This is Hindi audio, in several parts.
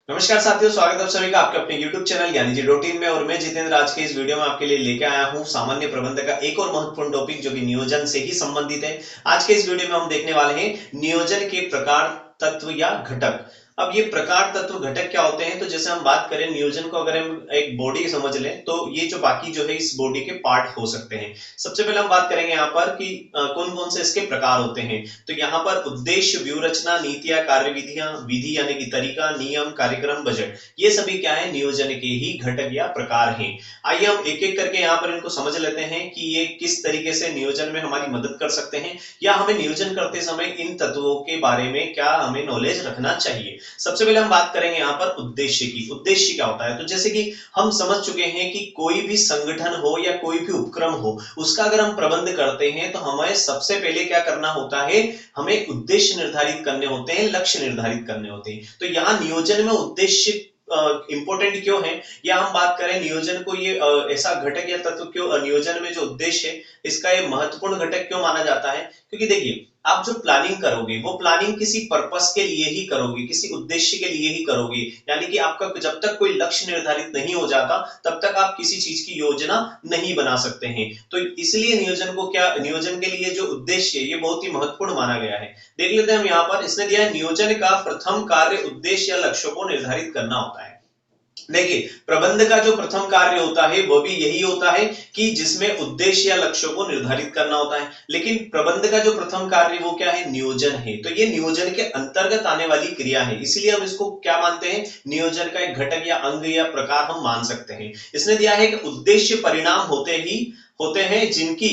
नमस्कार साथियों, स्वागत है आप सभी का आपके अपने YouTube चैनल यानी जी रूटीन में। और मैं जितेंद्र आज के इस वीडियो में आपके लिए लेके आया हूं सामान्य प्रबंधन का एक और महत्वपूर्ण टॉपिक जो कि नियोजन से ही संबंधित है। आज के इस वीडियो में हम देखने वाले हैं नियोजन के प्रकार, तत्व या घटक। अब ये प्रकार, तत्व, घटक क्या होते हैं? तो जैसे हम बात करें नियोजन को, अगर हम एक बॉडी समझ लें तो ये जो बाकी जो है इस बॉडी के पार्ट हो सकते हैं। सबसे पहले हम बात करेंगे यहाँ पर कि कौन कौन से इसके प्रकार होते हैं। तो यहाँ पर उद्देश्य, व्यू रचना, नीतियां, कार्यविधियां, विधि यानी कि तरीका, नियम, कार्यक्रम, बजट, ये सभी क्या है? नियोजन के ही घटक या प्रकार हैं। आइए हम एक एक करके यहाँ पर इनको समझ लेते हैं कि ये किस तरीके से नियोजन में हमारी मदद कर सकते हैं, या हमें नियोजन करते समय इन तत्वों के बारे में क्या हमें नॉलेज रखना चाहिए। सबसे पहले हम बात करेंगे यहाँ पर उद्देश्य की। उद्देश्य क्या होता है? तो जैसे कि हम समझ चुके हैं कि कोई भी संगठन हो या कोई भी उपक्रम हो, उसका अगर हम प्रबंध करते हैं तो हमें सबसे पहले क्या करना होता है? हमें उद्देश्य निर्धारित करने होते हैं, लक्ष्य निर्धारित करने होते हैं। तो यहाँ नियोजन में उद्देश्य इंपॉर्टेंट क्यों है, या हम बात करें नियोजन को, ये ऐसा घटक या तत्व क्यों, नियोजन में जो उद्देश्य है इसका ये महत्वपूर्ण घटक क्यों माना जाता है? क्योंकि देखिए, आप जो प्लानिंग करोगे वो प्लानिंग किसी पर्पस के लिए ही करोगे, किसी उद्देश्य के लिए ही करोगे। यानी कि आपका जब तक कोई लक्ष्य निर्धारित नहीं हो जाता तब तक आप किसी चीज की योजना नहीं बना सकते हैं। तो इसलिए नियोजन को क्या, नियोजन के लिए जो उद्देश्य है ये बहुत ही महत्वपूर्ण माना गया है। देख लेते हैं हम यहाँ पर, इसने दिया है नियोजन का प्रथम कार्य उद्देश्य या लक्ष्यों को निर्धारित करना होता है। देखिए, प्रबंध का जो प्रथम कार्य होता है वो भी यही होता है कि जिसमें उद्देश्य या लक्ष्यों को निर्धारित करना होता है। लेकिन प्रबंध का जो प्रथम कार्य वो क्या है? नियोजन है। तो ये नियोजन के अंतर्गत आने वाली क्रिया है, इसलिए हम इसको क्या मानते हैं? नियोजन का एक घटक या अंग या प्रकार हम मान सकते हैं। इसने दिया है कि उद्देश्य परिणाम होते हैं जिनकी,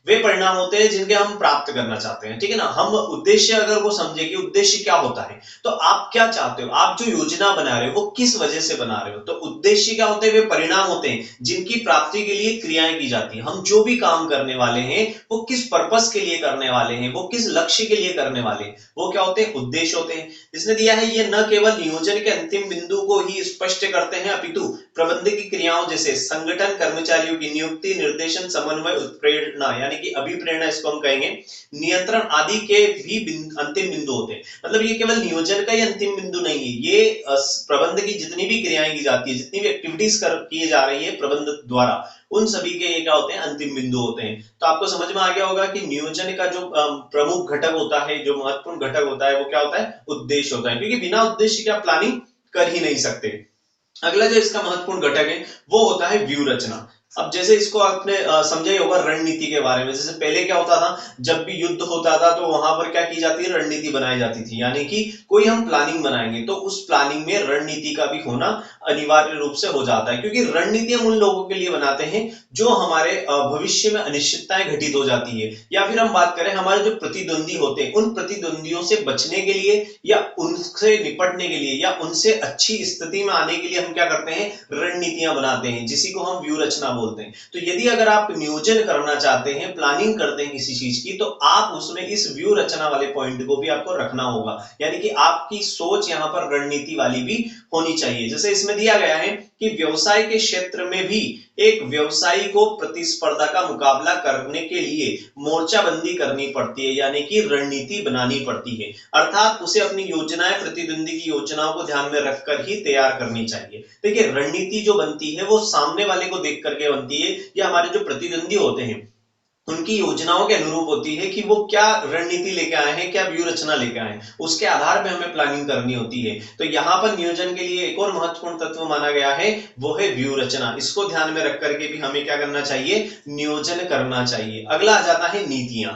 वे परिणाम होते हैं जिनके हम प्राप्त करना चाहते हैं। ठीक है ना? हम उद्देश्य अगर वो समझे कि उद्देश्य क्या होता है, तो आप क्या चाहते हो, आप जो योजना बना रहे हो वो किस वजह से बना रहे हो। तो उद्देश्य क्या होते हैं? वे परिणाम होते हैं जिनकी प्राप्ति के लिए क्रियाएं की जाती हैं। हम जो भी काम करने वाले हैं वो किस पर्पस के लिए करने वाले हैं, वो किस लक्ष्य के लिए करने वाले हैं, वो क्या होते हैं? उद्देश्य होते हैं। इसने दिया है ये न केवल नियोजन के अंतिम बिंदु को ही स्पष्ट करते हैं, अपितु प्रबंध की क्रियाओं जैसे संगठन, कर्मचारियों की नियुक्ति, निर्देशन, समन्वय, उत्प्रेरणा यानी कि अभिप्रेरणा इसको हम कहेंगे, नियंत्रण आदि के भी अंतिम बिंदु होते हैं। मतलब ये केवल नियोजन का ही अंतिम बिंदु नहीं है, ये प्रबंध की जितनी भी क्रियाएं की जाती है, जितनी भी एक्टिविटीज किए जा रही है प्रबंध द्वारा, उन सभी के ये क्या होते हैं? अंतिम बिंदु होते हैं। तो आपको समझ में आ गया होगा कि नियोजन का जो प्रमुख घटक होता है, जो महत्वपूर्ण घटक होता है वो क्या होता है? उद्देश्य होता है, क्योंकि बिना उद्देश्य के आप प्लानिंग कर ही नहीं सकते। अगला जो इसका महत्वपूर्ण घटक है वो होता है व्यू रचना। अब जैसे इसको आपने समझा ही होगा रणनीति के बारे में। जैसे पहले क्या होता था, जब भी युद्ध होता था तो वहां पर क्या की जाती है? रणनीति बनाई जाती थी। यानी कि कोई हम प्लानिंग बनाएंगे तो उस प्लानिंग में रणनीति का भी होना अनिवार्य रूप से हो जाता है, क्योंकि रणनीति हम उन लोगों के लिए बनाते हैं जो हमारे भविष्य में अनिश्चितताएं घटित हो जाती है, या फिर हम बात करें हमारे जो प्रतिद्वंदी होते हैं उन प्रतिद्वंदियों से बचने के लिए, या उनसे निपटने के लिए, या उनसे अच्छी स्थिति में आने के लिए हम क्या करते हैं? रणनीतियां बनाते हैं, जिसी को हम व्यू रचना बोलते हैं। तो यदि अगर आप नियोजन करना चाहते हैं, प्लानिंग करते हैं किसी चीज की, तो आप उसमें इस व्यू रचना वाले पॉइंट को भी आपको रखना होगा। यानी कि आपकी सोच यहाँ पर रणनीति वाली भी होनी चाहिए। जैसे इसमें दिया गया है कि व्यवसाय के क्षेत्र में भी एक व्यवसायी को प्रतिस्पर्धा का मुकाबला करने के लिए मोर्चाबंदी करनी पड़ती है, यानी कि रणनीति बनानी पड़ती है। अर्थात उसे अपनी योजनाएं प्रतिद्वंदी की योजनाओं को ध्यान में रखकर ही तैयार करनी चाहिए। देखिए, रणनीति जो बनती है वो सामने वाले को देख करके बनती है, या हमारे जो प्रतिद्वंदी होते हैं उनकी योजनाओं के अनुरूप होती है कि वो क्या रणनीति लेके आए हैं, क्या व्यू रचना लेके आए हैं, उसके आधार पे हमें प्लानिंग करनी होती है। तो यहाँ पर नियोजन के लिए एक और महत्वपूर्ण तत्व माना गया है, वो है व्यू रचना। इसको ध्यान में रख करके भी हमें क्या करना चाहिए? नियोजन करना चाहिए। अगला आ जाता है नीतियां।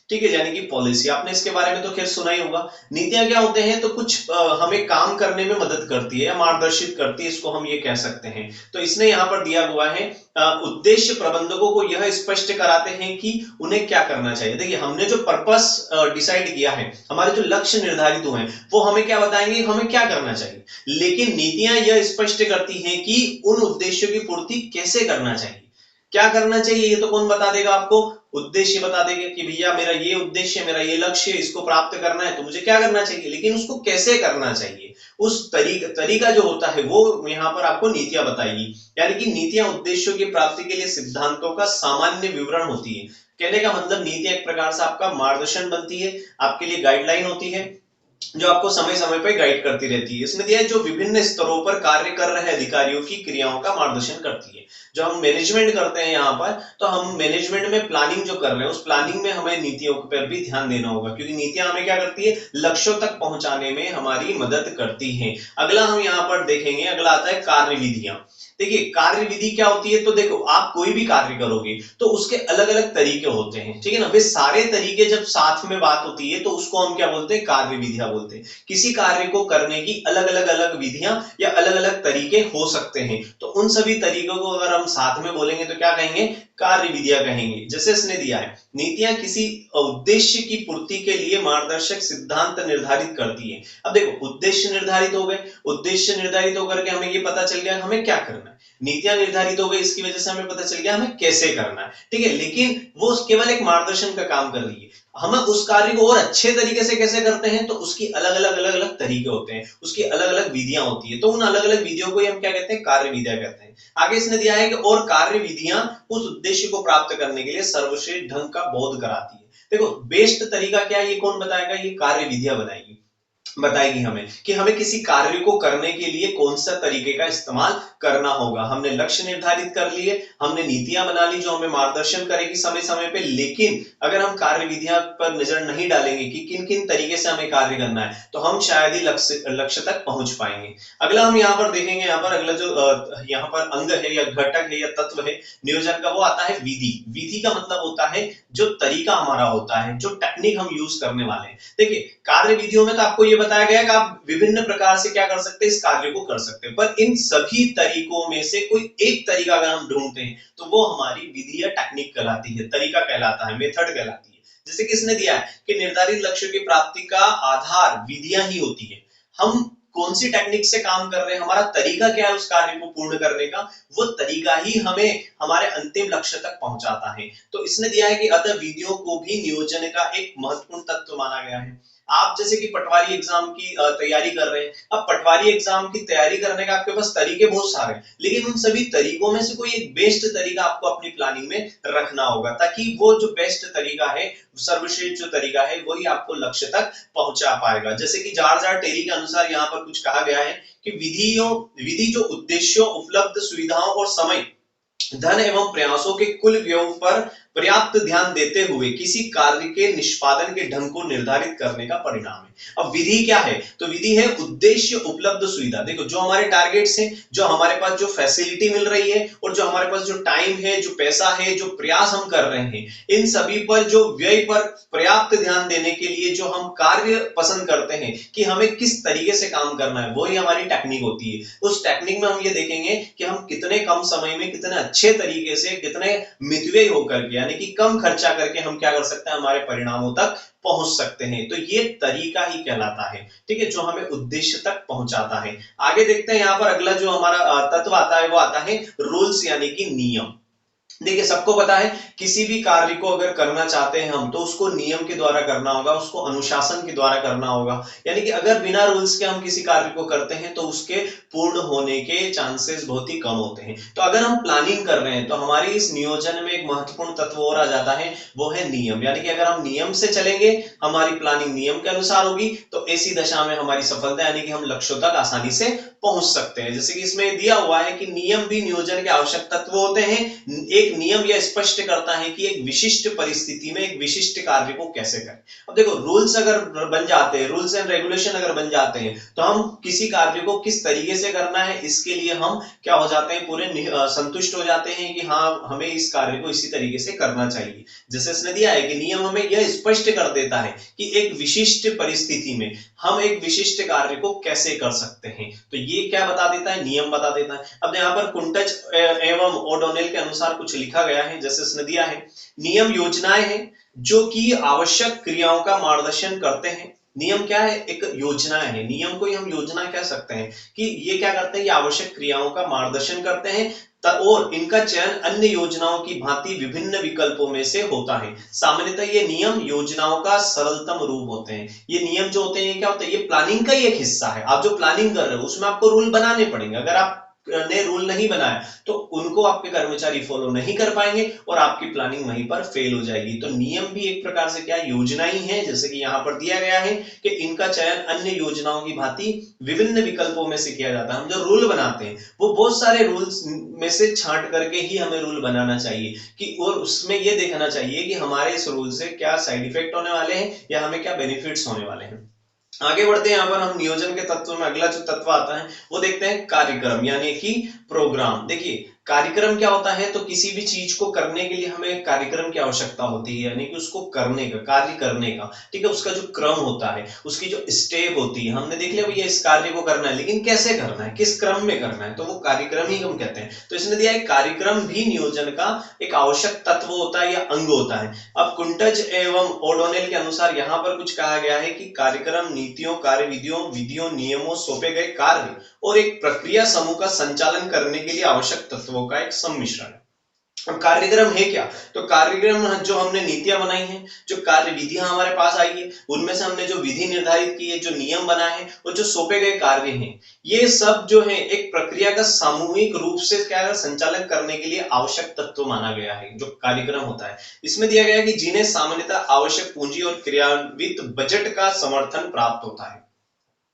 ठीक है, यानी कि पॉलिसी। आपने इसके बारे में तो खैर सुना ही होगा। नीतियां क्या होते हैं? तो कुछ हमें काम करने में मदद करती है या मार्गदर्शित करती है, इसको हम ये कह सकते हैं। तो इसने यहाँ पर दिया हुआ है उद्देश्य प्रबंधकों को यह स्पष्ट कराते हैं कि उन्हें क्या करना चाहिए। देखिए, हमने जो पर्पस डिसाइड किया है, हमारे जो लक्ष्य निर्धारित हुए हैं, वो हमें क्या बताएंगे? हमें क्या करना चाहिए। लेकिन नीतियां यह स्पष्ट करती हैं कि उन उद्देश्यों की पूर्ति कैसे करना चाहिए। क्या करना चाहिए ये तो कौन बता देगा आपको? उद्देश्य बता देंगे कि भैया मेरा ये उद्देश्य, मेरा ये लक्ष्य, इसको प्राप्त करना है तो मुझे क्या करना चाहिए, लेकिन उसको कैसे करना चाहिए, उस तरीका जो होता है वो यहाँ पर आपको नीतियां बताएगी। यानी कि नीतियां उद्देश्यों की प्राप्ति के लिए सिद्धांतों का सामान्य विवरण होती है। कहने का मतलब नीतियां एक प्रकार से आपका मार्गदर्शन बनती है, आपके लिए गाइडलाइन होती है, जो आपको समय समय पर गाइड करती रहती है। इसमें दिया है जो विभिन्न स्तरों पर कार्य कर रहे अधिकारियों की क्रियाओं का मार्गदर्शन करती है। जो हम मैनेजमेंट करते हैं यहाँ पर, तो हम मैनेजमेंट में प्लानिंग जो कर रहे हैं उस प्लानिंग में हमें नीतियों पर भी ध्यान देना होगा, क्योंकि नीतियां हमें क्या करती है, लक्ष्यों तक पहुंचाने में हमारी मदद करती है। अगला हम यहाँ पर देखेंगे, अगला आता है कार्य विधियां। देखिए कार्य विधि क्या होती है, तो देखो आप कोई भी कार्य करोगे तो उसके अलग अलग तरीके होते हैं, ठीक है ना। वे सारे तरीके जब साथ में बात होती है तो उसको हम क्या बोलते हैं, कार्य विधियां बोलते हैं। किसी कार्य को करने की अलग विधियां या अलग अलग तरीके हो सकते हैं, तो उन सभी तरीकों को अगर हम साथ में बोलेंगे तो क्या कहेंगे, कार्य विधियां कहेंगे। जैसे इसने दिया है, नीतियां किसी उद्देश्य की पूर्ति के लिए मार्गदर्शक सिद्धांत निर्धारित करती है। अब देखो उद्देश्य निर्धारित हो गए, उद्देश्य निर्धारित होकर के हमें ये पता चल गया हमें क्या करना है, नीतियां निर्धारित हो गई, इसकी वजह से हमें पता चल गया हमें कैसे करना है, ठीक है। लेकिन वो केवल एक मार्गदर्शन का काम कर रही है। हम उस कार्य को और अच्छे तरीके से कैसे करते हैं, तो उसकी अलग अलग तरीके होते हैं, उसकी अलग अलग विधियां होती है, तो उन अलग अलग विधियों को हम क्या कहते हैं, कार्य विधियां कहते हैं। आगे इसने दिया है कि और कार्य विधियां उस उद्देश्य को प्राप्त करने के लिए सर्वश्रेष्ठ ढंग का बोध कराती है। देखो बेस्ट तरीका क्या है, ये कौन बताएगा, ये कार्य विधियां बताएगी हमें कि हमें किसी कार्य को करने के लिए कौन सा तरीके का इस्तेमाल करना होगा। हमने लक्ष्य निर्धारित कर लिए, हमने नीतियां बना ली जो हमें मार्गदर्शन करेगी समय समय पे, लेकिन अगर हम कार्य विधियां पर नजर नहीं डालेंगे कि किन किन तरीके से हमें कार्य करना है, तो हम शायद ही लक्ष्य तक पहुंच पाएंगे। अगला हम यहाँ पर देखेंगे, यहाँ पर अगला जो यहाँ पर अंग है या घटक है या तत्व है नियोजन का, वो आता है विधि। विधि का मतलब होता है जो तरीका हमारा होता है, जो टेक्निक हम यूज करने वाले हैं। देखिए कार्य विधियों में तो आपको ये बताया गया कि आप विभिन्न प्रकार से क्या कर सकते हैं, इस कार्य को कर सकते हैं, पर इन सभी तरीकों में से कोई एक तरीका अगर हम ढूंढते हैं तो वो हमारी विधि या टेक्निक कहलाती है, तरीका कहलाता है, मेथड कहलाती है। जैसे किसने दिया है कि निर्धारित लक्ष्य की प्राप्ति का आधार विधियां ही होती है। हम कौन सी टेक्निक से काम कर रहे हैं, हमारा तरीका क्या है उस कार्य को पूर्ण करने का, वो तरीका ही हमें हमारे अंतिम लक्ष्य तक पहुंचाता है। तो इसने दिया है कि अतः विधियों को भी नियोजन का एक महत्वपूर्ण तत्व माना गया है। आप जैसे कि पटवारी एग्जाम की तैयारी कर रहे हैं, अब पटवारी एग्जाम की तैयारी करने का आपके पास तरीके बहुत सारे हैं, लेकिन उन सभी तरीकों में से कोई एक बेस्ट तरीका आपको अपनी प्लानिंग में रखना होगा, ताकि वो जो बेस्ट तरीका है, सर्वश्रेष्ठ जो तरीका है, वही आपको लक्ष्य तक पहुंचा पाएगा। जैसे कि जार टेरी के अनुसार यहाँ पर कुछ कहा गया है कि विधि जो उद्देश्यों, उपलब्ध सुविधाओं और समय, धन एवं प्रयासों के कुल व्यय पर पर्याप्त ध्यान देते हुए किसी कार्य के निष्पादन के ढंग को निर्धारित करने का परिणाम है। अब विधि क्या है, तो विधि है उद्देश्य, उपलब्ध सुविधा। देखो जो हमारे टारगेट्स हैं, जो हमारे पास जो फैसिलिटी मिल रही है, और जो हमारे पास जो टाइम है, जो पैसा है, जो प्रयास हम कर रहे हैं, इन सभी पर जो व्यय पर पर्याप्त ध्यान देने के लिए जो हम कार्य पसंद करते हैं कि हमें किस तरीके से काम करना है, वही हमारी टेक्निक होती है। उस टेक्निक में हम ये देखेंगे कि हम कितने कम समय में, कितने अच्छे तरीके से, कितने मितव्ययी होकर के, यानी कि कम खर्चा करके हम क्या कर सकते हैं, हमारे परिणामों तक पहुंच सकते हैं। तो ये तरीका ही कहलाता है, ठीक है, जो हमें उद्देश्य तक पहुंचाता है। आगे देखते हैं, यहाँ पर अगला जो हमारा तत्व आता है वो आता है रूल्स यानी कि नियम। देखिए सबको पता है किसी भी कार्य को अगर करना चाहते हैं हम, तो उसको नियम के द्वारा करना होगा, उसको अनुशासन के द्वारा करना होगा। यानी कि अगर बिना रूल्स के हम किसी कार्य को करते हैं तो उसके पूर्ण होने के चांसेस बहुत ही कम होते हैं। तो अगर हम प्लानिंग कर रहे हैं तो हमारी इस नियोजन में एक महत्वपूर्ण तत्व और आ जाता है, वो है नियम। यानी कि अगर हम नियम से चलेंगे, हमारी प्लानिंग नियम के अनुसार होगी, तो ऐसी दशा में हमारी सफलता यानी कि हम लक्ष्यों तक आसानी से पहुंच सकते हैं। जैसे कि इसमें दिया हुआ है कि नियम भी नियोजन के आवश्यक तत्व होते हैं। एक नियम यह स्पष्ट करता है कि एक विशिष्ट परिस्थिति में एक विशिष्ट कार्य को कैसे करें। अब देखो रूल्स अगर बन जाते हैं, रूल्स एंड रेगुलेशन अगर बन जाते हैं, तो हम किसी कार्य को किस तरीके से करना है, इसके लिए हम क्या हो जाते हैं, पूरे संतुष्ट हो जाते हैं कि हाँ हमें इस कार्य को इसी तरीके से करना चाहिए। जैसे इसने दिया है कि नियम हमें यह स्पष्ट कर देता है कि एक विशिष्ट परिस्थिति में हम एक विशिष्ट कार्य को कैसे कर सकते हैं। तो ये क्या बता देता है, नियम बता देता है। अब यहाँ पर कुंटज एवं ओडोनेल के अनुसार कुछ लिखा गया है, जैसे इसने दिया है, नियम योजनाएं हैं जो कि आवश्यक क्रियाओं का मार्गदर्शन करते हैं। नियम क्या है, एक योजना है, नियम को ही हम योजना कह सकते हैं कि ये क्या करते हैं, ये आवश्यक क्रियाओं का मार्गदर्शन करते हैं, और इनका चयन अन्य योजनाओं की भांति विभिन्न विकल्पों में से होता है। सामान्यतः ये नियम योजनाओं का सरलतम रूप होते हैं। ये नियम जो होते हैं क्या होते हैं, ये प्लानिंग का ही एक हिस्सा है। आप जो प्लानिंग कर रहे हो उसमें आपको रूल बनाने पड़ेंगे। अगर आप ने रूल नहीं बनाया तो उनको आपके कर्मचारी फॉलो नहीं कर पाएंगे और आपकी प्लानिंग वहीं पर फेल हो जाएगी। तो नियम भी एक प्रकार से क्या योजना ही है, जैसे कि यहाँ पर दिया गया है कि इनका चयन अन्य योजनाओं की भांति विभिन्न विकल्पों में से किया जाता है। हम जो रूल बनाते हैं वो बहुत सारे रूल्स में से छांट करके ही हमें रूल बनाना चाहिए कि, और उसमें ये देखना चाहिए कि हमारे इस रूल से क्या साइड इफेक्ट होने वाले हैं या हमें क्या बेनिफिट्स होने वाले हैं। आगे बढ़ते हैं, यहाँ पर हम नियोजन के तत्व में अगला जो तत्व आता है वो देखते हैं कार्यक्रम यानी कि प्रोग्राम। देखिए कार्यक्रम क्या होता है, तो किसी भी चीज को करने के लिए हमें कार्यक्रम की आवश्यकता होती है, यानी कि उसको करने का, कार्य करने का, ठीक है, उसका जो क्रम होता है, उसकी जो स्टेप होती है, हमने देख लिया भैया इस कार्य को करना है लेकिन कैसे करना है, किस क्रम में करना है, तो वो कार्यक्रम ही हम कहते हैं। तो इसने दिया है कार्यक्रम भी नियोजन का एक आवश्यक तत्व होता है या अंग होता है। अब कुंटज एवं ओडोनेल के अनुसार यहाँ पर कुछ कहा गया है कि कार्यक्रम नीतियों, कार्यविधियों, विधियों, नियमों, सौंपे गए कार्य और एक प्रक्रिया समूह का संचालन करने के लिए आवश्यक तत्वों का एक सम्मिश्रण है। अब कार्यक्रम है क्या, तो कार्यक्रम जो हमने नीतियां बनाई हैं, जो कार्य विधियां हमारे पास आई है, उनमें से हमने जो विधि निर्धारित की है, जो नियम बनाए हैं और जो सौंपे गए कार्य हैं, ये सब जो है एक प्रक्रिया का सामूहिक रूप से क्या है संचालन करने के लिए आवश्यक तत्व माना गया है जो कार्यक्रम होता है। इसमें दिया गया है कि जिन्हें सामान्यतः आवश्यक पूंजी और क्रियान्वित बजट का समर्थन प्राप्त होता है।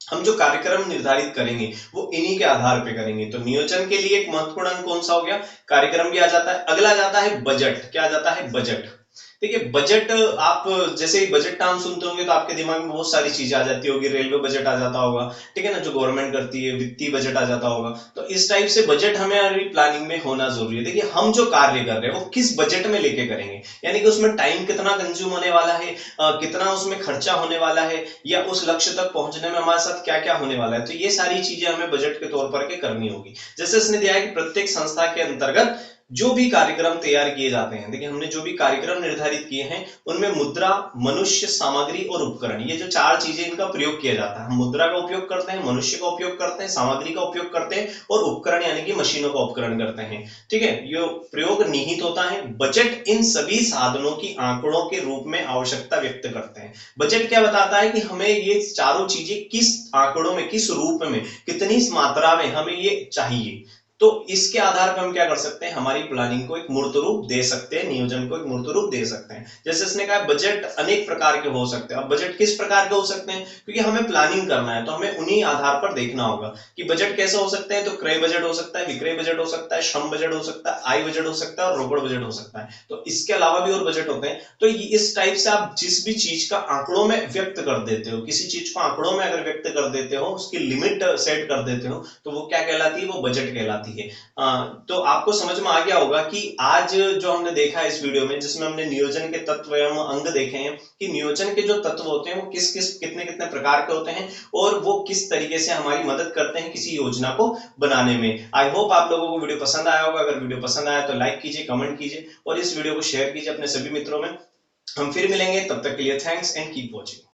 हम जो कार्यक्रम निर्धारित करेंगे वो इन्हीं के आधार पे करेंगे। तो नियोजन के लिए एक महत्वपूर्ण अंग कौन सा हो गया, कार्यक्रम भी आ जाता है। अगला जाता है बजट। क्या आ जाता है, बजट। देखिए बजट, आप जैसे ही बजट नाम सुनते होंगे तो आपके दिमाग में बहुत सारी चीजें आ जाती होगी, रेलवे बजट आ जाता होगा, ठीक है ना, जो गवर्नमेंट करती है, वित्तीय बजट आ जाता होगा। तो इस टाइप से बजट हमारी प्लानिंग में होना जरूरी है। देखिए हम जो कार्य कर रहे हैं वो किस बजट में लेके करेंगे, यानी कि उसमें टाइम कितना कंज्यूम होने वाला है, कितना उसमें खर्चा होने वाला है, या उस लक्ष्य तक पहुंचने में हमारे साथ क्या क्या होने वाला है। तो ये सारी चीजें हमें बजट के तौर पर के करनी होगी। जैसे इसने दिया है कि प्रत्येक संस्था के अंतर्गत जो भी कार्यक्रम तैयार किए जाते हैं, देखिए हमने जो भी कार्यक्रम निर्धारित किए हैं उनमें मुद्रा, मनुष्य, सामग्री और उपकरण, ये जो चार चीजें इनका प्रयोग किया जाता है। हम मुद्रा का उपयोग करते हैं, मनुष्य का उपयोग करते हैं, सामग्री का उपयोग करते हैं और उपकरण यानी कि मशीनों का उपकरण करते हैं, ठीक है। ये प्रयोग निहित होता है। बजट इन सभी साधनों की आंकड़ों के रूप में आवश्यकता व्यक्त करते हैं। बजट क्या बताता है कि हमें ये चारों चीजें किस आंकड़ों में, किस रूप में, कितनी मात्रा में हमें ये चाहिए। तो इसके आधार पर हम क्या कर सकते हैं, हमारी प्लानिंग को एक मूर्त रूप दे सकते हैं, नियोजन को एक मूर्त रूप दे सकते हैं। जैसे इसने कहा बजट अनेक प्रकार के हो सकते हैं। अब बजट किस प्रकार के हो सकते हैं, क्योंकि हमें प्लानिंग करना है तो हमें उन्हीं आधार पर देखना होगा कि बजट कैसे हो सकते हैं। तो क्रय बजट हो सकता है, विक्रय बजट हो सकता है, श्रम बजट हो सकता है, आय बजट हो सकता है और रोकड़ बजट हो सकता है। तो इसके अलावा भी और बजट होते हैं। तो इस टाइप से आप जिस भी चीज का आंकड़ों में व्यक्त कर देते हो, किसी चीज को आंकड़ों में अगर व्यक्त कर देते हो, उसकी लिमिट सेट कर देते हो, तो वो क्या कहलाती है, वो बजट कहलाती है। तो आपको समझ में आ गया होगा कि आज जो हमने देखा है इस वीडियो में, जिसमें हमने नियोजन के तत्व एवं अंग देखे हैं कि नियोजन के जो तत्व होते हैं वो किस किस कितने कितने प्रकार के होते हैं और वो किस तरीके से हमारी मदद करते हैं किसी योजना को बनाने में। आई होप आप लोगों को वीडियो पसंद आया होगा। अगर वीडियो पसंद आया तो लाइक कीजिए, कमेंट कीजिए और इस वीडियो को शेयर कीजिए अपने सभी मित्रों में। हम फिर मिलेंगे, तब तक के लिए थैंक्स एंड कीप वॉचिंग।